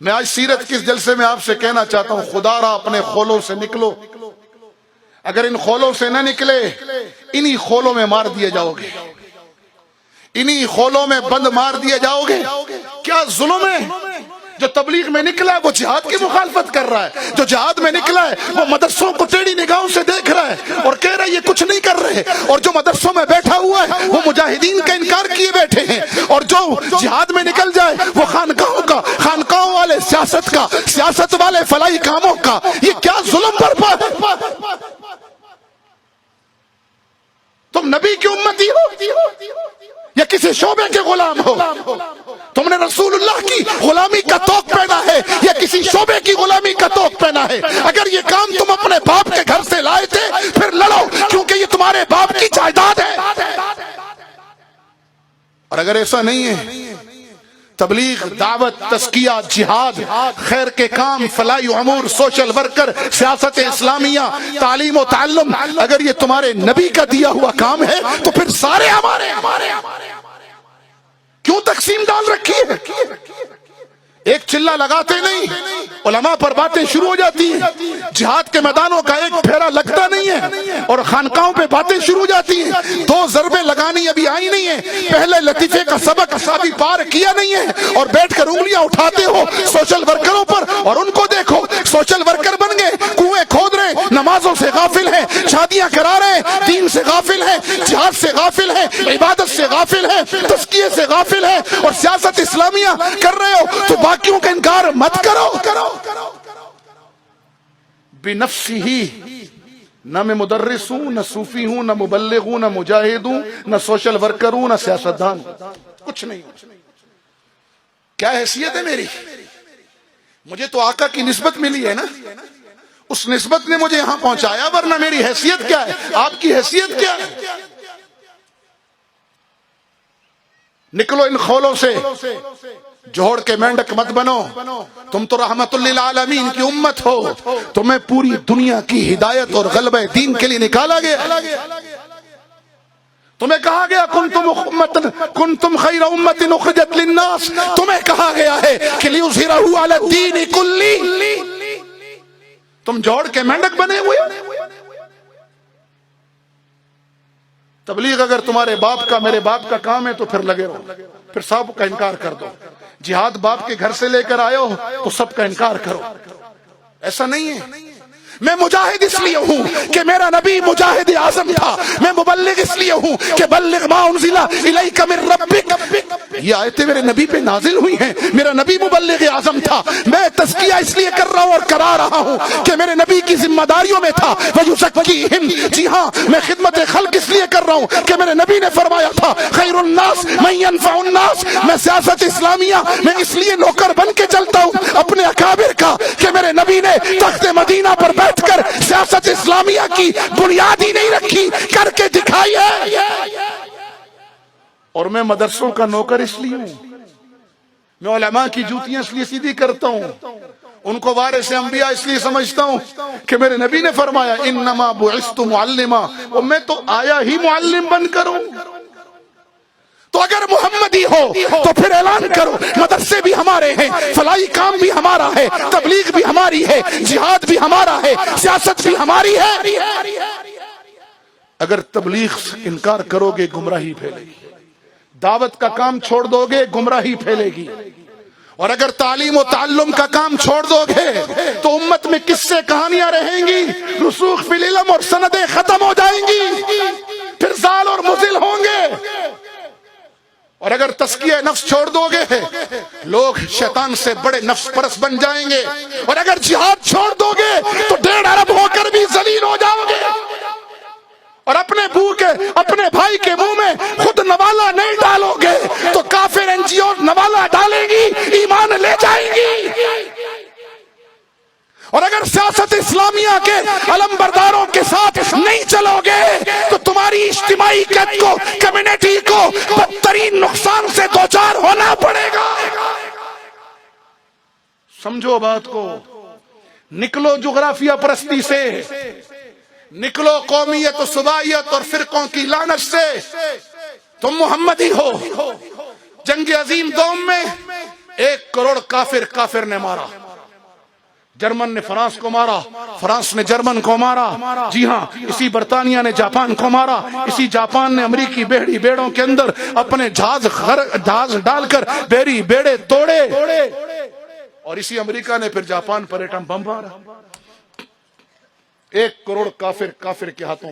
میں آج سیرت کے اس جلسے میں آپ سے کہنا چاہتا ہوں، خدا را اپنے خولوں سے نکلو، اگر ان خولوں سے نہ نکلے انہی خولوں میں مار دیے جاؤ گے، انہی خولوں میں بند مار دیے جاؤ گے۔ کیا ظلم ہے؟ جو تبلیغ میں نکلا ہے وہ جہاد کی مخالفت کر رہا ہے، جو جہاد میں نکلا ہے وہ مدرسوں کو ٹیڑھی نگاہوں سے دیکھ رہا ہے اور کہہ رہا ہے یہ کچھ نہیں کر رہے، اور جو مدرسوں میں بیٹھا ہوا ہے وہ مجاہدین کا انکار کیے بیٹھے ہیں، اور جو جہاد میں نکل جائے وہ خانقاہوں کا، خانقاہوں والے سیاست کا، سیاست والے فلاحی کاموں کا۔ یہ کیا ظلم برپا ہے؟ تم نبی کی امتی ہو یا کسی شعبے کے غلام ہو؟ تم نے رسول اللہ کی غلامی کا توق پہنا ہے یا کسی شعبے کی غلامی کا توق پہنا ہے؟ اگر یہ کام تم اپنے باپ کے گھر سے لائے تھے پھر لڑو، کیونکہ یہ تمہارے باپ کی جائیداد ہے۔ اور اگر ایسا نہیں ہے، تبلیغ، دعوت، تزکیہ، جہاد، خیر کے کام، فلاحی امور، سوشل ورکر، سیاست اسلامیہ، تعلیم و تعلم، اگر یہ تمہارے نبی کا دیا ہوا کام ہے تو پھر سارے ہمارے کیوں تقسیم ڈال رکھی ہے؟ ایک چلہ لگاتے نہیں، علماء پر باتیں شروع ہو جاتی ہیں، جہاد کے میدانوں کا ایک پھیرا لگتا نہیں ہے اور خانقاہوں پہ باتیں شروع ہو جاتی ہیں۔ دو ضربیں لگانی ابھی آئی نہیں ہیں، پہلے لطیفے کا سبق ابھی پار کیا نہیں ہے اور بیٹھ کر انگلیاں اٹھاتے ہو سوشل ورکروں پر، اور ان کو دیکھو سوشل ورکر بن گئے، کنویں کھود رہے ہیں، نمازوں سے غافل ہیں، شادیاں کرا رہے ہیں، دین سے غافل ہیں، جہاد سے غافل ہیں، عبادت سے غافل ہیں، تزکیے سے غافل ہیں، اور سیاست اسلامیہ کر رہے ہو تو باقیوں کا انکار مت کرو۔ بنفسی ہی، نہ میں مدرس ہوں، نہ صوفی ہوں، نہ مبلغ ہوں، نہ مجاہد ہوں، نہ سوشل ورکر ہوں، نہ سیاستدان، کچھ نہیں۔ کیا حیثیت ہے میری؟ مجھے تو آقا کی نسبت ملی ہے نا، اس نسبت نے مجھے یہاں پہنچایا، ورنہ میری حیثیت کیا ہے؟ آپ کی حیثیت کیا ہے؟ نکلو ان خولوں سے، جوڑ کے مینڈک مت بنو۔ تم تو رحمت للعالمین کی امت ہو، تمہیں پوری دنیا کی ہدایت اور غلبہ دین کے لیے نکالا گیا۔ تمہیں کہا گیا کنتم خیر امت اخرجت للناس، تمہیں کہا گیا ہے کہ لیظہرہ علی الدین کلہ۔ تم جوڑ کے مینڈک بنے ہوئے۔ تبلیغ اگر تمہارے باپ کا، میرے باپ کا کام ہے تو پھر لگے رہو، پھر سب کا انکار کر دو۔ جہاد باپ کے گھر سے لے کر آئے ہو تو سب کا انکار کرو۔ ایسا نہیں ہے۔ میں مجاہد اس لیے ہوں کہ میرا نبی مجاہد اعظم تھا، میں مبلغ اس لیے ہوں کہ بلغ ما انزل الیک من ربک۔ یہ آیتیں میرے نبی پہ نازل ہوئی ہیں، میرا نبی مبلغ اعظم تھا۔ میں تزکیہ اس لیے کر رہا ہوں اور کرا رہا ہوں کہ میرے نبی کی ذمہ داریوں میں تھا وَيُزَكِّيهِمْ۔ جی ہاں، میں خدمت خلق اس لیے کر رہا ہوں کہ میرے نبی نے فرمایا تھا خیر الناس من ينفع الناس۔ میں سیاست اسلامیہ میں اس لیے نوکر بن کے چلتا ہوں اپنے اکابر کا کہ میرے نبی نے تخت مدینہ پر بیٹھ کر سیاست اسلامیہ کی بنیاد ہی نہیں رکھی، کر کے دکھائی ہے۔ اور میں مدرسوں کا نوکر اس لیے ہوں، میں علماء کی جوتیاں اس لیے سیدھی کرتا ہوں، ان کو وارث انبیاء اس لیے سمجھتا ہوں کہ میرے نبی نے فرمایا انما بعثت معلما، اور میں تو آیا ہی معلم بن کر ہوں۔ تو اگر محمدی ہو تو پھر اعلان کرو مدرسے بھی ہمارے ہیں، فلاحی کام بھی ہمارا ہے، تبلیغ بھی ہماری ہے، جہاد بھی ہمارا ہے، سیاست بھی ہماری ہے۔ اگر تبلیغ سے انکار کرو گے گمراہی پھیلے گی، دعوت کا کام چھوڑ دو گے گمراہی پھیلے گی، اور اگر تعلیم و تعلم کا کام چھوڑ دو گے تو امت میں قصے کہانیاں رہیں گی، رسوخ فی العلم اور سندیں ختم ہو جائیں گی، پھر زال اور مزل ہوں گے۔ اور اگر تزکیہ نفس چھوڑ دو گے لوگ شیطان سے بڑے نفس پرست بن جائیں گے، اور اگر جہاد چھوڑ دو گے تو 1.5 ارب ہو کر بھی ذلیل ہو جاؤ گے، اور اپنے بھائی کے منہ میں خود نوالا نہیں ڈالو گے تو کافر این جی او نوالا ڈالیں گی، ایمان لے جائیں گی۔ اور اگر سیاست اسلامیہ کے علم برداروں کے ساتھ نہیں چلو گے تو تمہاری اجتماعی قید کو، کمیونٹی کو بدترین نقصان سے دوچار ہونا پڑے گا۔ سمجھو بات کو، نکلو جغرافیہ پرستی سے، نکلو قومیت و صوبائیت اور فرقوں کی لعنت سے۔ تم محمدی ہو، جنگ عظیم دوم میں 1 کروڑ کافر نے مارا. جرمن نے فرانس کو مارا، فرانس نے جرمن کو مارا، جی ہاں اسی برطانیہ نے جاپان کو مارا، اسی جاپان نے امریکی بیڑوں کے اندر اپنے جہاز ڈال کر بیڑے توڑے، اور اسی امریکہ نے پھر جاپان پر ایٹم بم مارا. 1 کروڑ کافر کے ہاتھوں